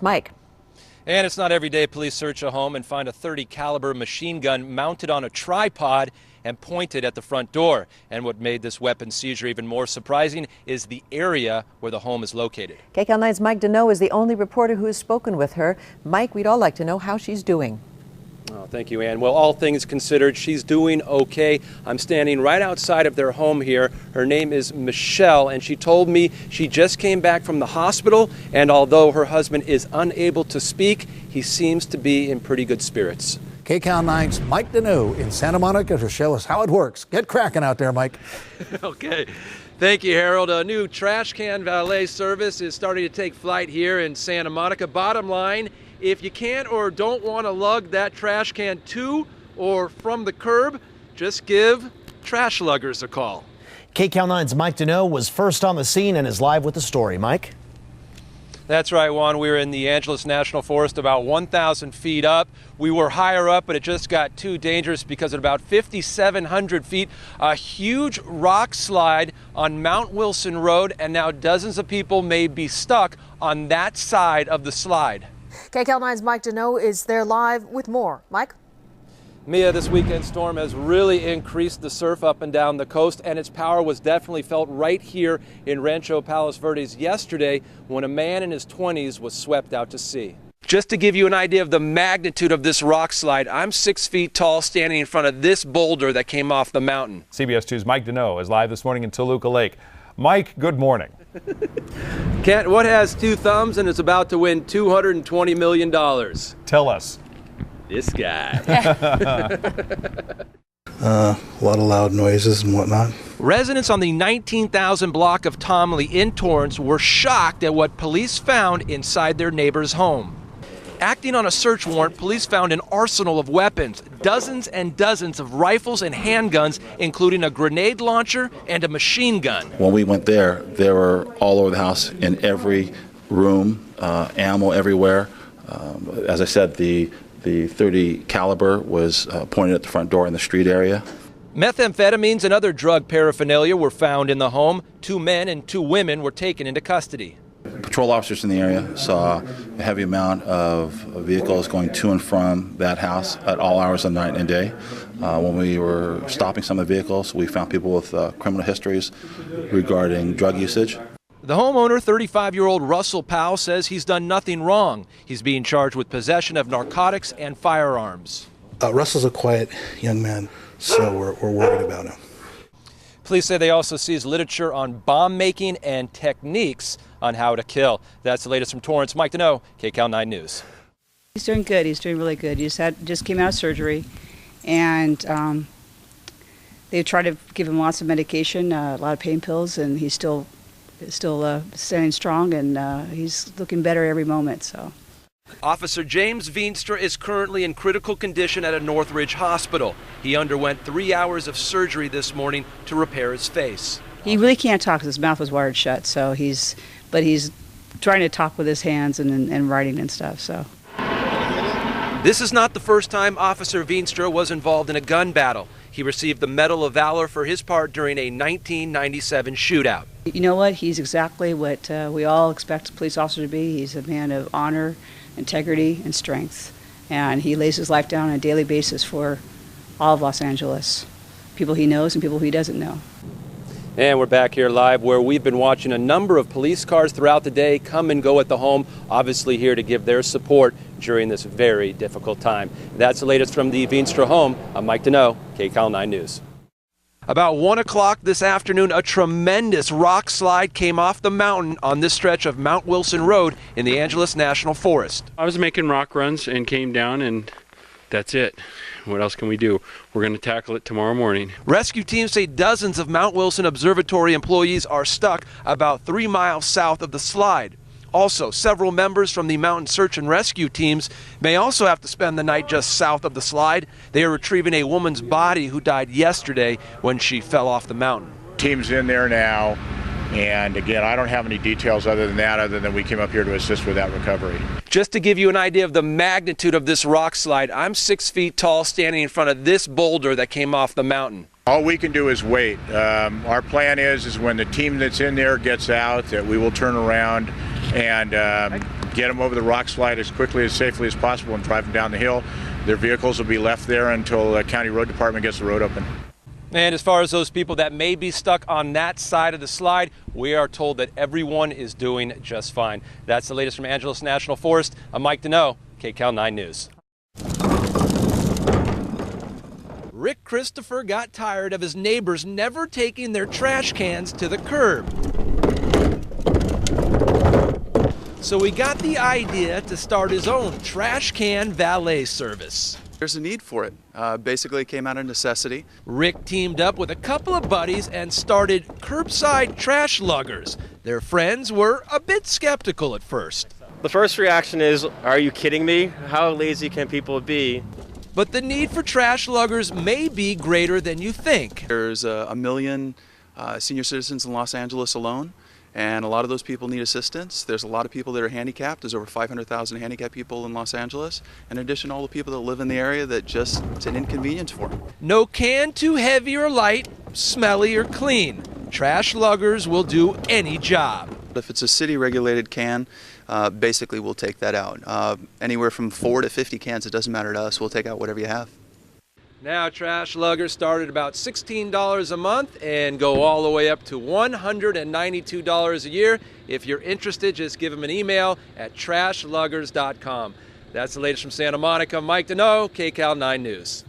Mike. And it's not every day police search a home and find a .30 caliber machine gun mounted on a tripod and pointed at the front door. And what made this weapon seizure even more surprising is the area where the home is located. KCAL 9's Mike Dinow is the only reporter who has spoken with her. Mike, we'd all like to know how she's doing. Oh, thank you, Ann. Well, all things considered, she's doing okay. I'm standing right outside of their home here. Her name is Michelle, and she told me she just came back from the hospital, and although her husband is unable to speak, he seems to be in pretty good spirits. KCAL 9's Mike Dinow in Santa Monica to show us how it works. Get cracking out there, Mike. Okay. Thank you, Harold. A new trash can valet service is starting to take flight here in Santa Monica. Bottom line, if you can't or don't want to lug that trash can to or from the curb, just give trash luggers a call. KCAL 9's Mike Dinow was first on the scene and is live with the story. Mike? That's right, Juan. We're in the Angeles National Forest about 1,000 feet up. We were higher up, but it just got too dangerous because at about 5,700 feet, a huge rock slide on Mount Wilson Road, and now dozens of people may be stuck on that side of the slide. KCAL 9's Mike Dinow is there live with more. Mike? Mia, this weekend storm has really increased the surf up and down the coast, and its power was definitely felt right here in Rancho Palos Verdes yesterday when a man in his 20s was swept out to sea. Just to give you an idea of the magnitude of this rock slide, I'm 6 feet tall standing in front of this boulder that came off the mountain. CBS 2's Mike Dinow is live this morning in Toluca Lake. Mike, good morning. Kent, what has two thumbs and is about to win $220 million? Tell us. This guy. A lot of loud noises and whatnot. Residents on the 19,000 block of Tomley in Torrance were shocked at what police found inside their neighbor's home. Acting on a search warrant, police found an arsenal of weapons, dozens and dozens of rifles and handguns, including a grenade launcher and a machine gun. When we went there were all over the house, in every room, ammo everywhere. As I said, the .30 caliber was pointed at the front door in the street area. Methamphetamines and other drug paraphernalia were found in the home. 2 men and 2 women were taken into custody. Patrol officers in the area saw a heavy amount of vehicles going to and from that house at all hours of the night and day. When we were stopping some of the vehicles, we found people with criminal histories regarding drug usage. The homeowner, 35-year-old Russell Powell, says he's done nothing wrong. He's being charged with possession of narcotics and firearms. Russell's a quiet young man, so we're worried about him. Police say they also seized literature on bomb making and techniques on how to kill. That's the latest from Torrance. Mike Dinow, KCAL 9 News. He's doing good. He's doing really good. He just came out of surgery, and they tried to give him lots of medication, a lot of pain pills, and he's still standing strong, and he's looking better every moment. So. Officer James Veenstra is currently in critical condition at a Northridge hospital. He underwent 3 hours of surgery this morning to repair his face. He really can't talk because his mouth was wired shut, so he's trying to talk with his hands and writing and stuff. So. This is not the first time Officer Veenstra was involved in a gun battle. He received the Medal of Valor for his part during a 1997 shootout. You know what? He's exactly what we all expect a police officer to be. He's a man of honor, integrity, and strength. And he lays his life down on a daily basis for all of Los Angeles, people he knows and people he doesn't know. And we're back here live where we've been watching a number of police cars throughout the day come and go at the home, obviously here to give their support during this very difficult time. That's the latest from the Veenstra home. I'm Mike Dinow, KCAL 9 News. About 1 o'clock this afternoon, a tremendous rock slide came off the mountain on this stretch of Mount Wilson Road in the Angeles National Forest. I was making rock runs and came down, and that's it. What else can we do? We're going to tackle it tomorrow morning. Rescue teams say dozens of Mount Wilson Observatory employees are stuck about 3 miles south of the slide. Also, several members from the mountain search and rescue teams may also have to spend the night just south of the slide. They are retrieving a woman's body who died yesterday when she fell off the mountain. Team's in there now, and again, I don't have any details other than we came up here to assist with that recovery. Just to give you an idea of the magnitude of this rock slide, I'm 6 feet tall standing in front of this boulder that came off the mountain. All we can do is wait. Our plan is when the team that's in there gets out, that we will turn around and get them over the rock slide as quickly, as safely as possible, and drive them down the hill. Their vehicles will be left there until the county road department gets the road open. And as far as those people that may be stuck on that side of the slide, we are told that everyone is doing just fine. That's the latest from Angeles National Forest. I'm Mike Dinow, KCAL 9 News. Rick Christopher got tired of his neighbors never taking their trash cans to the curb. So he got the idea to start his own trash can valet service. There's a need for it. Basically, it came out of necessity. Rick teamed up with a couple of buddies and started curbside trash luggers. Their friends were a bit skeptical at first. The first reaction is, are you kidding me? How lazy can people be? But the need for trash luggers may be greater than you think. There's a million senior citizens in Los Angeles alone, and a lot of those people need assistance. There's a lot of people that are handicapped. There's over 500,000 handicapped people in Los Angeles, in addition to all the people that live in the area that just it's an inconvenience for them. No can too heavy or light, smelly or clean. Trash luggers will do any job. If it's a city-regulated can, basically we'll take that out. Anywhere from 4 to 50 cans, it doesn't matter to us. We'll take out whatever you have. Now trash luggers start at about $16 a month and go all the way up to $192 a year. If you're interested, just give them an email at trashluggers.com. That's the latest from Santa Monica. Mike Dinow, KCAL 9 News.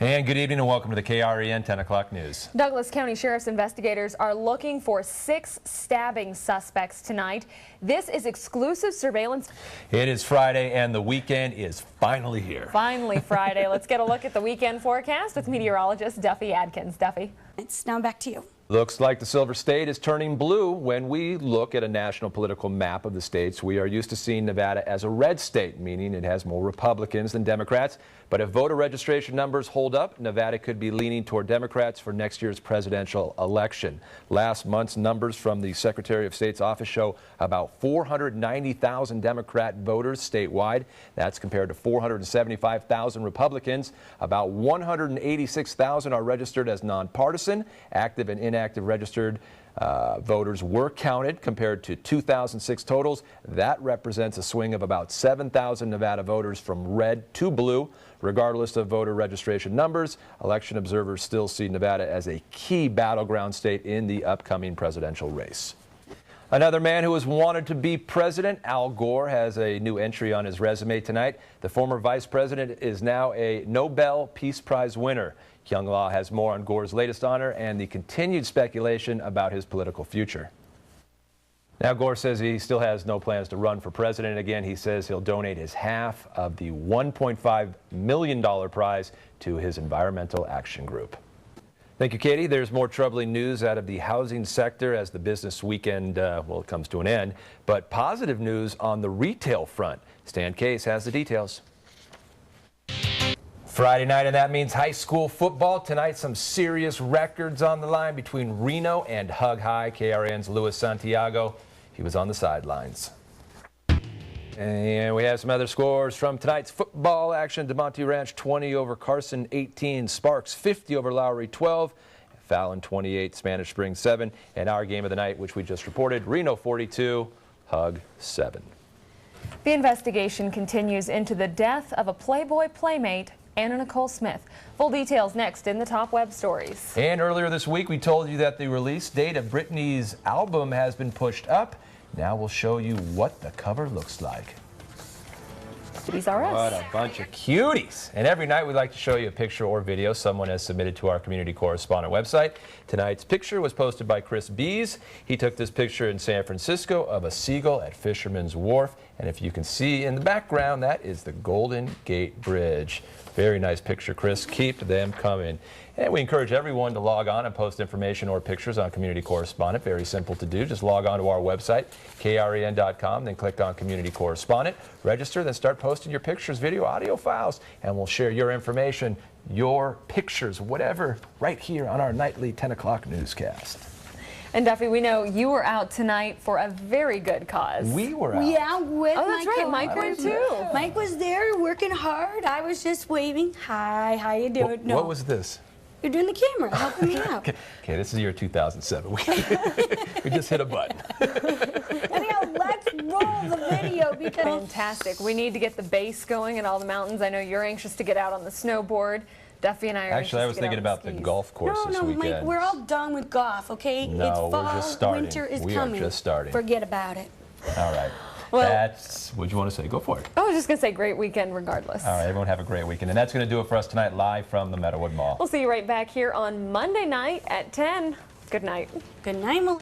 And good evening and welcome to the KREN 10 o'clock news. Douglas County Sheriff's investigators are looking for 6 stabbing suspects tonight. This is exclusive surveillance. It is Friday and the weekend is finally here. Finally Friday. Let's get a look at the weekend forecast with meteorologist Duffy Adkins. Duffy. It's now back to you. Looks like the Silver State is turning blue. When we look at a national political map of the states, we are used to seeing Nevada as a red state, meaning it has more Republicans than Democrats. But if voter registration numbers hold up, Nevada could be leaning toward Democrats for next year's presidential election. Last month's numbers from the Secretary of State's office show about 490,000 Democrat voters statewide. That's compared to 475,000 Republicans. About 186,000 are registered as nonpartisan. Active and inactive registered voters were counted compared to 2006 totals. That represents a swing of about 7,000 Nevada voters from red to blue. Regardless of voter registration numbers, election observers still see Nevada as a key battleground state in the upcoming presidential race. Another man who has wanted to be president, Al Gore, has a new entry on his resume tonight. The former vice president is now a Nobel Peace Prize winner. Young Law has more on Gore's latest honor and the continued speculation about his political future. Now, Gore says he still has no plans to run for president again. He says he'll donate his half of the $1.5 million prize to his environmental action group. Thank you, Katie. There's more troubling news out of the housing sector as the business weekend, it comes to an end. But positive news on the retail front. Stan Case has the details. Friday night, and that means high school football. Tonight, some serious records on the line between Reno and Hug High. KRN's Luis Santiago, he was on the sidelines. And we have some other scores from tonight's football action. DeMonte Ranch 20 over Carson 18. Sparks 50 over Lowry 12. Fallon 28, Spanish Spring 7. And our game of the night, which we just reported, Reno 42, Hug 7. The investigation continues into the death of a Playboy playmate, Anna Nicole Smith. Full details next in the top web stories. And earlier this week, we told you that the release date of Britney's album has been pushed up. Now we'll show you what the cover looks like. Cuties are us. What a bunch of cuties. And every night we'd like to show you a picture or video someone has submitted to our community correspondent website. Tonight's picture was posted by Chris Bees. He took this picture in San Francisco of a seagull at Fisherman's Wharf. And if you can see in the background, that is the Golden Gate Bridge. Very nice picture, Chris. Keep them coming. And we encourage everyone to log on and post information or pictures on Community Correspondent. Very simple to do. Just log on to our website, KREN.com, then click on Community Correspondent. Register, then start posting your pictures, video, audio files, and we'll share your information, your pictures, whatever, right here on our nightly 10 o'clock newscast. And Duffy, we know you were out tonight for a very good cause. We were out. Yeah, with Oh, that's right. Mike went too. Mike was there working hard. I was just waving. Hi, how you doing? What was this? You're doing the camera, helping me out. Okay, this is the year 2007. We just hit a button. Anyhow, let's roll the video because... Fantastic. We need to get the base going in all the mountains. I know you're anxious to get out on the snowboard. Duffy and I are Actually, I was anxious to get thinking out on about the skis. golf course this No, weekend. Mike, we're all done with golf, okay? No, it's fall, we're just starting. winter is We coming. are just starting. Forget about it. All right. Well, That's what you want to say. Go for it. I was just going to say great weekend regardless. All right, everyone have a great weekend. And that's going to do it for us tonight live from the Meadowood Mall. We'll see you right back here on Monday night at 10. Good night. Good night, Melissa.